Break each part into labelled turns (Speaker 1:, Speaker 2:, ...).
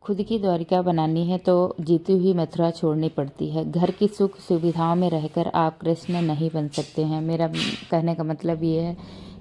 Speaker 1: खुद की द्वारिका बनानी है तो जीती हुई मथुरा छोड़नी पड़ती है। घर की सुख सुविधाओं में रहकर आप कृष्ण नहीं बन सकते हैं। मेरा कहने का मतलब ये है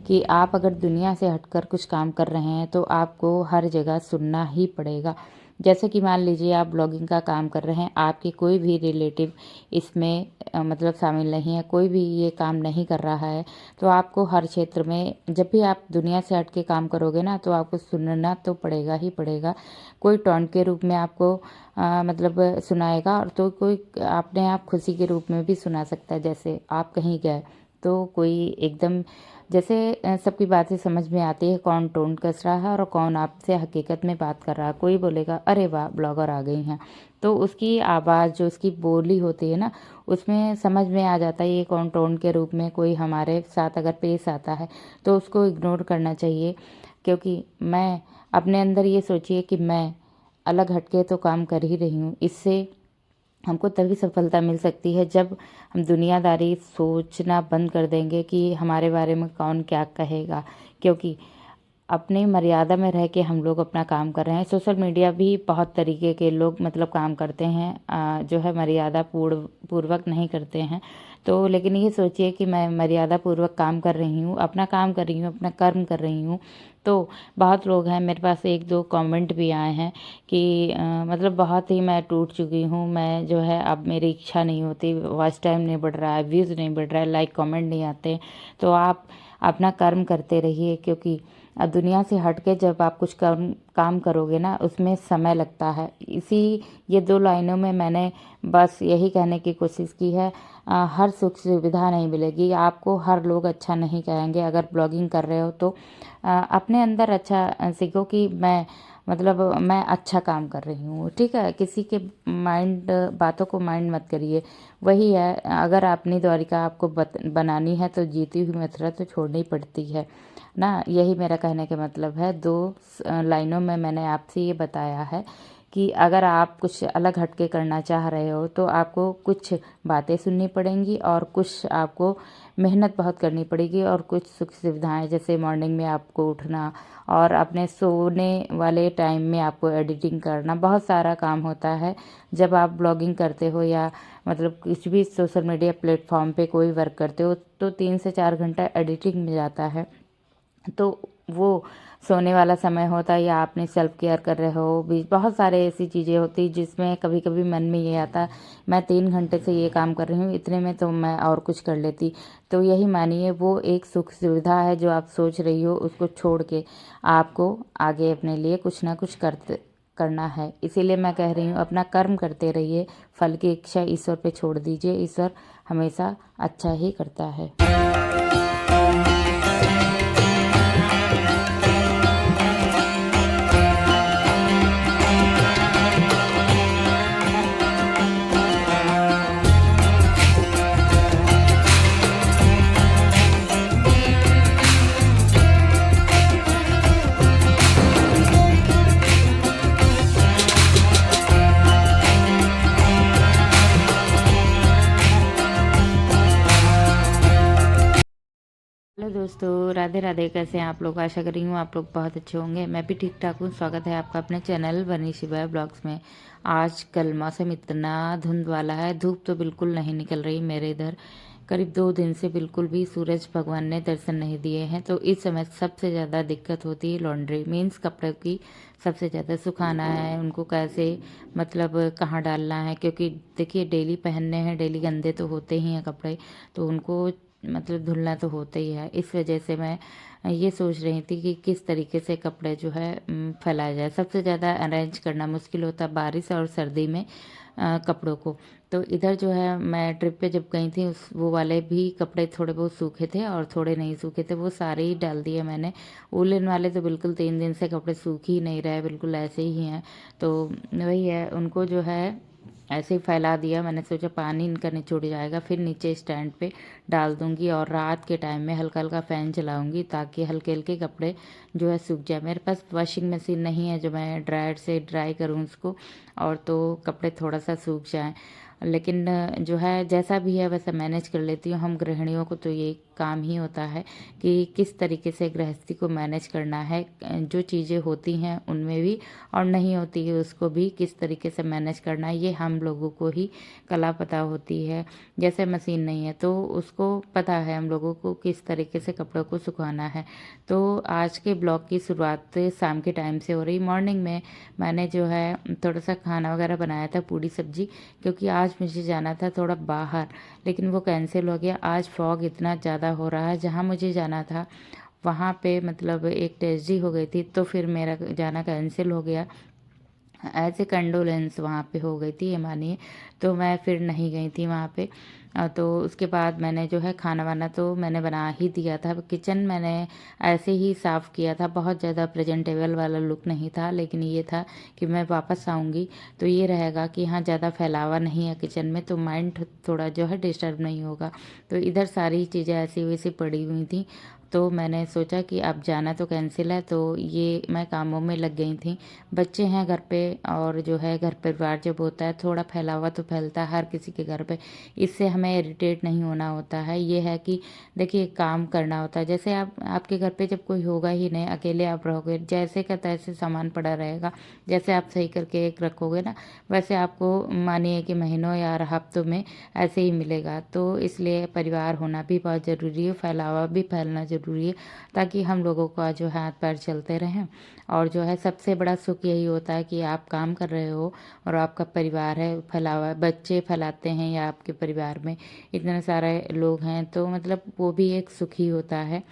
Speaker 1: कि आप अगर दुनिया से हटकर कुछ काम कर रहे हैं तो आपको हर जगह सुनना ही पड़ेगा। जैसे कि मान लीजिए आप ब्लॉगिंग का काम कर रहे हैं, आपके कोई भी रिलेटिव इसमें मतलब शामिल नहीं है, कोई भी ये काम नहीं कर रहा है, तो आपको हर क्षेत्र में जब भी आप दुनिया से हट के काम करोगे ना, तो आपको सुनना तो पड़ेगा ही पड़ेगा। कोई टॉन्ट के रूप में आपको मतलब सुनाएगा, और तो कोई अपने आप खुशी के रूप में भी सुना सकता है। जैसे आप कहीं गए तो कोई एकदम जैसे सबकी बातें समझ में आती है, कौन टोन कस रहा है और कौन आपसे हकीकत में बात कर रहा है। कोई बोलेगा अरे वाह ब्लॉगर आ गई हैं, तो उसकी आवाज़ जो उसकी बोली होती है ना, उसमें समझ में आ जाता है ये कौन टोन के रूप में कोई हमारे साथ अगर पेश आता है तो उसको इग्नोर करना चाहिए। क्योंकि मैं अपने अंदर ये सोचिए कि मैं अलग हटके तो काम कर ही रही हूँ, इससे हमको तभी सफलता मिल सकती है जब हम दुनियादारी सोचना बंद कर देंगे कि हमारे बारे में कौन क्या कहेगा। क्योंकि अपनी मर्यादा में रह के हम लोग अपना काम कर रहे हैं। सोशल मीडिया भी बहुत तरीके के लोग मतलब काम करते हैं, जो है मर्यादा पूर्वक नहीं करते हैं। तो लेकिन ये सोचिए कि मैं मर्यादा पूर्वक काम कर रही हूँ, अपना काम कर रही हूँ, अपना कर्म कर रही हूँ। तो बहुत लोग हैं, मेरे पास एक दो कमेंट भी आए हैं कि मतलब बहुत ही मैं टूट चुकी हूँ, मैं जो है अब मेरी इच्छा नहीं होती, वॉच टाइम नहीं बढ़ रहा है, व्यूज़ नहीं बढ़ रहा है, लाइक कमेंट नहीं आते। तो आप अपना कर्म करते रहिए, क्योंकि दुनिया से हट के जब आप कुछ काम करोगे ना, उसमें समय लगता है। ये 2 लाइनों में मैंने बस यही कहने की कोशिश की है। हर सुख सुविधा नहीं मिलेगी आपको, हर लोग अच्छा नहीं कहेंगे। अगर ब्लॉगिंग कर रहे हो तो अपने अंदर अच्छा सीखो कि मैं अच्छा काम कर रही हूँ, ठीक है। किसी के बातों को माइंड मत करिए। वही है, अगर अपनी द्वारिका आपको बनानी है तो जीती हुई मथुरा तो छोड़नी पड़ती है ना। यही मेरा कहने का मतलब है। 2 लाइनों में मैंने आपसे ये बताया है कि अगर आप कुछ अलग हटके करना चाह रहे हो तो आपको कुछ बातें सुननी पड़ेंगी और कुछ आपको मेहनत बहुत करनी पड़ेगी, और कुछ सुख सुविधाएं जैसे मॉर्निंग में आपको उठना और अपने सोने वाले टाइम में आपको एडिटिंग करना, बहुत सारा काम होता है। जब आप ब्लॉगिंग करते हो या मतलब कुछ भी सोशल मीडिया प्लेटफॉर्म पे कोई वर्क करते हो तो 3 से 4 घंटा एडिटिंग में जाता है। तो वो सोने वाला समय होता है, या आपने सेल्फ केयर कर रहे हो, भी बहुत सारे ऐसी चीज़ें होती जिसमें कभी कभी मन में ये आता मैं 3 घंटे से ये काम कर रही हूँ, इतने में तो मैं और कुछ कर लेती। तो यही मानिए वो एक सुख सुविधा है जो आप सोच रही हो, उसको छोड़ के आपको आगे अपने लिए कुछ ना कुछ करना है। इसीलिए मैं कह रही हूँ अपना कर्म करते रहिए, फल की इच्छा ईश्वर पे छोड़ दीजिए, ईश्वर हमेशा अच्छा ही करता है। हेलो दोस्तों, राधे राधे। कैसे हैं आप लोग? आशा कर रही हूँ आप लोग बहुत अच्छे होंगे। मैं भी ठीक ठाक हूँ। स्वागत है आपका अपने चैनल बनी शिवाय ब्लॉग्स में। आज कल मौसम इतना धुंध वाला है, धूप तो बिल्कुल नहीं निकल रही मेरे इधर। करीब 2 दिन से बिल्कुल भी सूरज भगवान ने दर्शन नहीं दिए हैं। तो इस समय सबसे ज़्यादा दिक्कत होती है लॉन्ड्री मीन्स कपड़े की। सबसे ज़्यादा सुखाना है उनको, कैसे मतलब कहाँ डालना है, क्योंकि देखिए डेली पहनने हैं, डेली गंदे तो होते ही हैं कपड़े, तो उनको मतलब धुलना तो होता ही है। इस वजह से मैं ये सोच रही थी कि किस तरीके से कपड़े जो है फैलाया जाए। सबसे ज़्यादा अरेंज करना मुश्किल होता है बारिश और सर्दी में कपड़ों को। तो इधर जो है मैं ट्रिप पे जब गई थी वो वाले भी कपड़े थोड़े बहुत सूखे थे और थोड़े नहीं सूखे थे, वो सारे ही डाल दिए मैंने। वुलन वाले तो बिल्कुल 3 दिन से कपड़े सूख ही नहीं रहे, बिल्कुल ऐसे ही हैं। तो वही है, उनको जो है ऐसे ही फैला दिया। मैंने सोचा पानी इनका निचुड़ जाएगा, फिर नीचे स्टैंड पे डाल दूँगी और रात के टाइम में हल्का हल्का फ़ैन चलाऊँगी ताकि हल्के हल्के कपड़े जो है सूख जाए। मेरे पास वॉशिंग मशीन नहीं है जो मैं ड्रायर से ड्राई करूँ उसको और तो कपड़े थोड़ा सा सूख जाएँ। लेकिन जो है जैसा भी है वैसा मैनेज कर लेती हूँ। हम गृहिणियों को तो ये काम ही होता है कि किस तरीके से गृहस्थी को मैनेज करना है। जो चीज़ें होती हैं उनमें भी और नहीं होती है उसको भी किस तरीके से मैनेज करना है, ये हम लोगों को ही कला पता होती है। जैसे मशीन नहीं है तो उसको पता है हम लोगों को किस तरीके से कपड़ों को सुखाना है। तो आज के ब्लॉग की शुरुआत शाम के टाइम से हो रही। मॉर्निंग में मैंने जो है थोड़ा सा खाना वगैरह बनाया था, पूड़ी सब्जी, क्योंकि आज मुझे जाना था थोड़ा बाहर, लेकिन वो कैंसिल हो गया। आज फॉग इतना ज़्यादा हो रहा है, जहाँ मुझे जाना था वहाँ पे मतलब एक ट्रेजेडी हो गई थी, तो फिर मेरा जाना कैंसिल हो गया। एज ए कंडोलेंस वहाँ पे हो गई थी, ये मानिए। तो मैं फिर नहीं गई थी वहाँ पे। तो उसके बाद मैंने जो है खाना वाना तो मैंने बना ही दिया था। किचन मैंने ऐसे ही साफ़ किया था, बहुत ज़्यादा प्रेजेंटेबल वाला लुक नहीं था, लेकिन ये था कि मैं वापस आऊँगी तो ये रहेगा कि हाँ ज़्यादा फैलावा नहीं है किचन में, तो माइंड थोड़ा जो है डिस्टर्ब नहीं होगा। तो इधर सारी चीज़ें ऐसी वैसी पड़ी हुई थी, तो मैंने सोचा कि अब जाना तो कैंसिल है, तो ये मैं कामों में लग गई थी। बच्चे हैं घर पे और जो है घर परिवार जब होता है थोड़ा फैला हुआ तो फैलता है हर किसी के घर पे। इससे हमें इरिटेट नहीं होना होता है। ये है कि देखिए काम करना होता है। जैसे आप आपके घर पे जब कोई होगा ही नहीं, अकेले आप रहोगे, जैसे का तैसे सामान पड़ा रहेगा, जैसे आप सही करके एक रखोगे ना, वैसे आपको मानिए कि महीनों या हफ्तों में ऐसे ही मिलेगा। तो इसलिए परिवार होना भी बहुत ज़रूरी है, फैलावा भी फैलना ज़रूरी है, ताकि हम लोगों का जो हाथ पैर चलते रहें। और जो है सबसे बड़ा सुख यही होता है कि आप काम कर रहे हो और आपका परिवार है फैला हुआ है, बच्चे फैलाते हैं या आपके परिवार में इतने सारे लोग हैं, तो मतलब वो भी एक सुख ही होता है।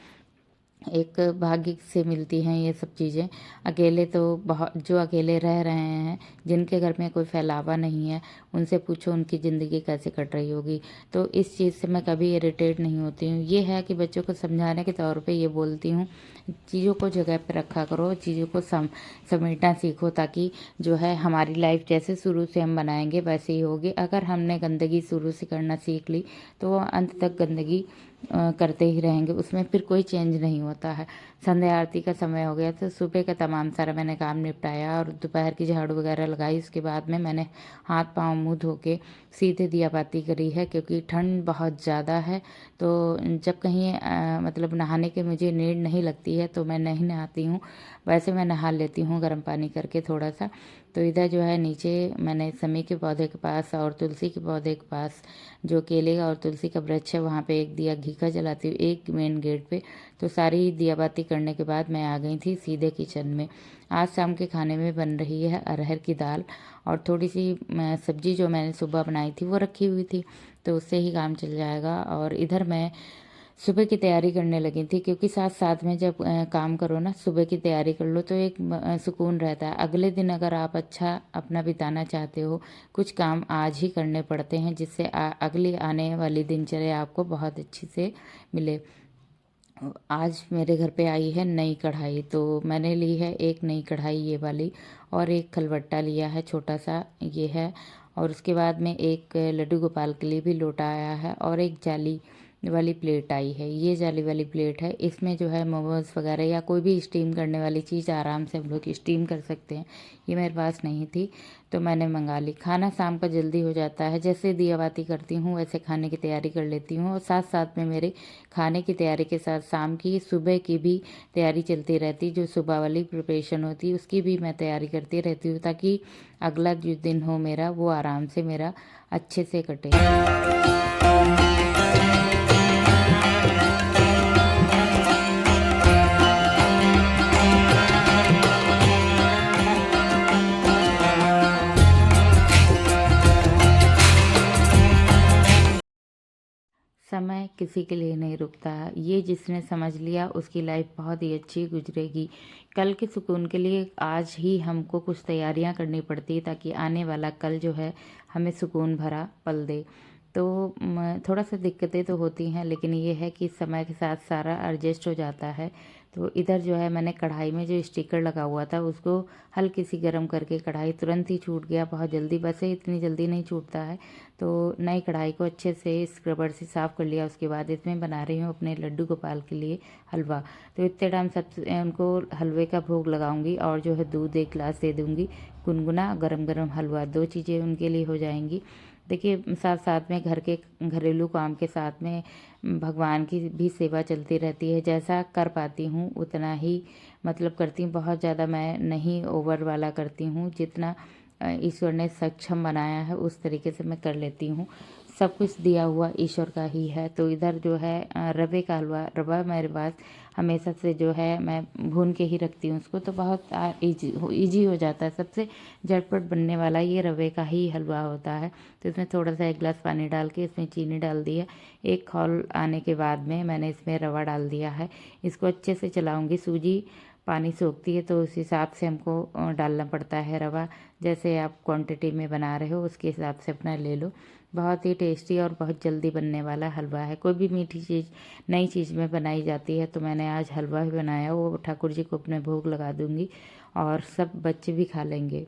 Speaker 1: एक भाग्य से मिलती हैं ये सब चीज़ें। अकेले तो बहुत, जो अकेले रह रहे हैं जिनके घर में कोई फैलावा नहीं है, उनसे पूछो उनकी ज़िंदगी कैसे कट रही होगी। तो इस चीज़ से मैं कभी इरिटेट नहीं होती हूँ। ये है कि बच्चों को समझाने के तौर पे ये बोलती हूँ, चीज़ों को जगह पे रखा करो, चीज़ों को समेटना सीखो, ताकि जो है हमारी लाइफ जैसे शुरू से हम बनाएंगे वैसे ही होगी। अगर हमने गंदगी शुरू से करना सीख ली तो वो अंत तक गंदगी करते ही रहेंगे, उसमें फिर कोई चेंज नहीं होता है। संध्या आरती का समय हो गया तो सुबह का तमाम सारा मैंने काम निपटाया और दोपहर की झाड़ू वगैरह लगाई। उसके बाद में मैंने हाथ पाँव मुँह धो के सीधे दिया बाती करी है, क्योंकि ठंड बहुत ज़्यादा है। तो जब कहीं मतलब नहाने की मुझे नीड नहीं लगती है तो मैं नहीं नहाती हूँ, वैसे मैं नहा लेती हूँ गर्म पानी करके थोड़ा सा। तो इधर जो है नीचे मैंने समी के पौधे के पास और तुलसी के पौधे के पास, जो केले का और तुलसी का वृक्ष है, वहाँ पे एक दिया घी का जलाती हूँ, एक मेन गेट पे। तो सारी दिया बाती करने के बाद मैं आ गई थी सीधे किचन में। आज शाम के खाने में बन रही है अरहर की दाल और थोड़ी सी सब्जी जो मैंने सुबह बनाई थी वो रखी हुई थी, तो उससे ही काम चल जाएगा। और इधर मैं सुबह की तैयारी करने लगी थी, क्योंकि साथ साथ में जब काम करो ना, सुबह की तैयारी कर लो तो एक सुकून रहता है। अगले दिन अगर आप अच्छा अपना बिताना चाहते हो, कुछ काम आज ही करने पड़ते हैं जिससे अगली आने वाली दिनचर्या आपको बहुत अच्छी से मिले। आज मेरे घर पे आई है नई कढ़ाई, तो मैंने ली है एक नई कढ़ाई ये वाली, और एक खलबट्टा लिया है छोटा सा ये है। और उसके बाद में एक लड्डू गोपाल के लिए भी लोटा आया है और एक जाली वाली प्लेट आई है। ये जाली वाली प्लेट है, इसमें जो है मोमोज वगैरह या कोई भी स्टीम करने वाली चीज़ आराम से हम लोग स्टीम कर सकते हैं। ये मेरे पास नहीं थी तो मैंने मंगा ली। खाना शाम का जल्दी हो जाता है, जैसे दिया बाती करती हूँ वैसे खाने की तैयारी कर लेती हूँ, और साथ साथ में मेरे खाने की तैयारी के साथ शाम की सुबह की भी तैयारी चलती रहती। जो सुबह वाली प्रिपरेशन होती है उसकी भी मैं तैयारी करती रहती हूँ, ताकि अगला जो दिन हो मेरा वो आराम से मेरा अच्छे से कटे। समय किसी के लिए नहीं रुकता है, ये जिसने समझ लिया उसकी लाइफ बहुत ही अच्छी गुजरेगी। कल के सुकून के लिए आज ही हमको कुछ तैयारियां करनी पड़ती, ताकि आने वाला कल जो है हमें सुकून भरा पल दे। तो थोड़ा सा दिक्कतें तो होती हैं, लेकिन ये है कि समय के साथ सारा एडजस्ट हो जाता है। तो इधर जो है मैंने कढ़ाई में जो स्टिकर लगा हुआ था उसको हल्की सी गर्म करके कढ़ाई तुरंत ही छूट गया, बहुत जल्दी, वैसे इतनी जल्दी नहीं छूटता है। तो नई कढ़ाई को अच्छे से स्क्रबर से साफ़ कर लिया। उसके बाद इसमें बना रही हूँ अपने लड्डू गोपाल के लिए हलवा। तो इतने टाइम सबसे उनको हलवे का भोग लगाऊंगी और जो है दूध 1 गिलास दे दूंगी, गुनगुना गरम गरम हलवा, 2 चीज़ें उनके लिए हो जाएंगी। देखिए साथ साथ में घर के घरेलू काम के साथ में भगवान की भी सेवा चलती रहती है। जैसा कर पाती हूँ उतना ही मतलब करती हूँ, बहुत ज़्यादा मैं नहीं ओवर वाला करती हूँ, जितना ईश्वर ने सक्षम बनाया है उस तरीके से मैं कर लेती हूँ। सब कुछ दिया हुआ ईश्वर का ही है। तो इधर जो है रवे का हलवा, रवा मेरे पास हमेशा से जो है मैं भून के ही रखती हूँ उसको, तो बहुत ईजी हो जाता है। सबसे झटपट बनने वाला ये रवे का ही हलवा होता है। तो इसमें थोड़ा सा 1 गिलास पानी डाल के इसमें चीनी डाल दिया। 1 खौल आने के बाद में मैंने इसमें रवा डाल दिया है। इसको अच्छे से चलाऊंगी। सूजी पानी सोखती है तो उस हिसाब से हमको डालना पड़ता है रवा। जैसे आप क्वांटिटी में बना रहे हो उसके हिसाब से अपना ले लो। बहुत ही टेस्टी और बहुत जल्दी बनने वाला हलवा है। कोई भी मीठी चीज़ नई चीज़ में बनाई जाती है, तो मैंने आज हलवा भी बनाया, वो ठाकुर जी को अपने भोग लगा दूंगी और सब बच्चे भी खा लेंगे।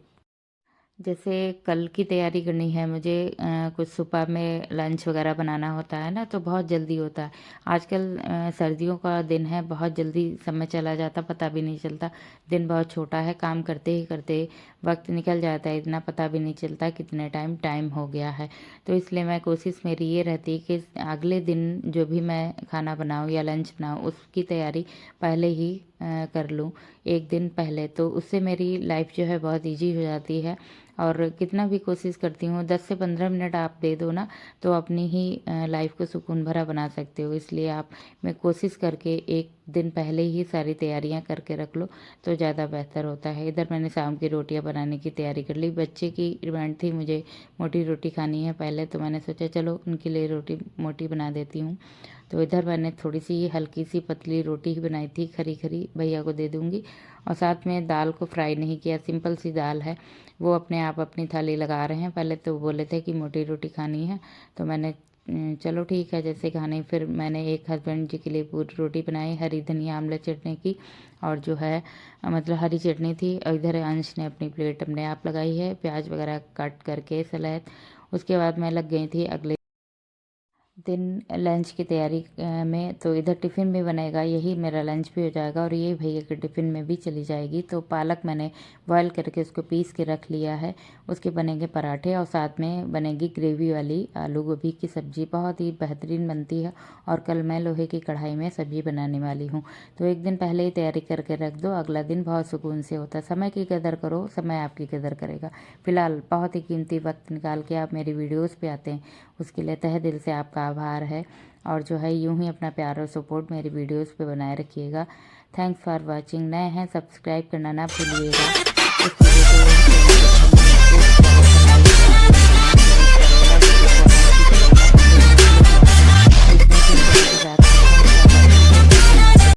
Speaker 1: जैसे कल की तैयारी करनी है मुझे, कुछ सुबह में लंच वगैरह बनाना होता है ना, तो बहुत जल्दी होता है। आजकल सर्दियों का दिन है, बहुत जल्दी समय चला जाता, पता भी नहीं चलता। दिन बहुत छोटा है, काम करते ही करते वक्त निकल जाता है, इतना पता भी नहीं चलता कितने टाइम हो गया है। तो इसलिए मैं कोशिश मेरी ये रहती है कि अगले दिन जो भी मैं खाना बनाऊँ या लंच बनाऊँ उसकी तैयारी पहले ही कर लूँ, 1 दिन पहले। तो उससे मेरी लाइफ जो है बहुत ईजी हो जाती है। और कितना भी कोशिश करती हूँ, 10 से 15 मिनट आप दे दो ना, तो अपनी ही लाइफ को सुकून भरा बना सकते हो। इसलिए आप मैं कोशिश करके 1 दिन पहले ही सारी तैयारियां करके रख लो तो ज़्यादा बेहतर होता है। इधर मैंने शाम की रोटियां बनाने की तैयारी कर ली। बच्चे की डिमांड थी मुझे मोटी रोटी खानी है पहले, तो मैंने सोचा चलो उनके लिए रोटी मोटी बना देती हूँ। तो इधर मैंने थोड़ी सी हल्की सी पतली रोटी ही बनाई थी, खरी खरी, भैया को दे दूँगी। और साथ में दाल को फ्राई नहीं किया, सिंपल सी दाल है, वो अपने आप अपनी थाली लगा रहे हैं। पहले तो बोले थे कि मोटी रोटी खानी है, तो मैंने चलो ठीक है जैसे खानी। फिर मैंने एक हस्बैंड जी के लिए पूरी रोटी बनाई, हरी धनिया आंवला चटनी की, और जो है मतलब हरी चटनी थी। और इधर अंश ने अपनी प्लेट अपने आप लगाई है, प्याज वगैरह कट करके सलाद। उसके बाद मैं लग गई थी अगले दिन लंच की तैयारी में। तो इधर टिफ़िन भी बनेगा, यही मेरा लंच भी हो जाएगा और ये भैया के टिफ़िन में भी चली जाएगी। तो पालक मैंने बॉयल करके उसको पीस के रख लिया है, उसके बनेंगे पराठे और साथ में बनेगी ग्रेवी वाली आलू गोभी की सब्ज़ी, बहुत ही बेहतरीन बनती है। और कल मैं लोहे की कढ़ाई में सब्ज़ी बनाने वाली हूँ। तो 1 दिन पहले ही तैयारी करके रख दो, अगला दिन बहुत सुकून से होता है। समय की कदर करो, समय आपकी कदर करेगा। फिलहाल बहुत ही कीमती वक्त निकाल के आप मेरी वीडियोज़ पे आते हैं, उसके लिए तहे दिल से आपका आभार है। और जो है यूं ही अपना प्यार और सपोर्ट मेरी वीडियोस पे बनाए रखिएगा। Thanks for watching. नए हैं सब्सक्राइब करना ना भूलिएगा।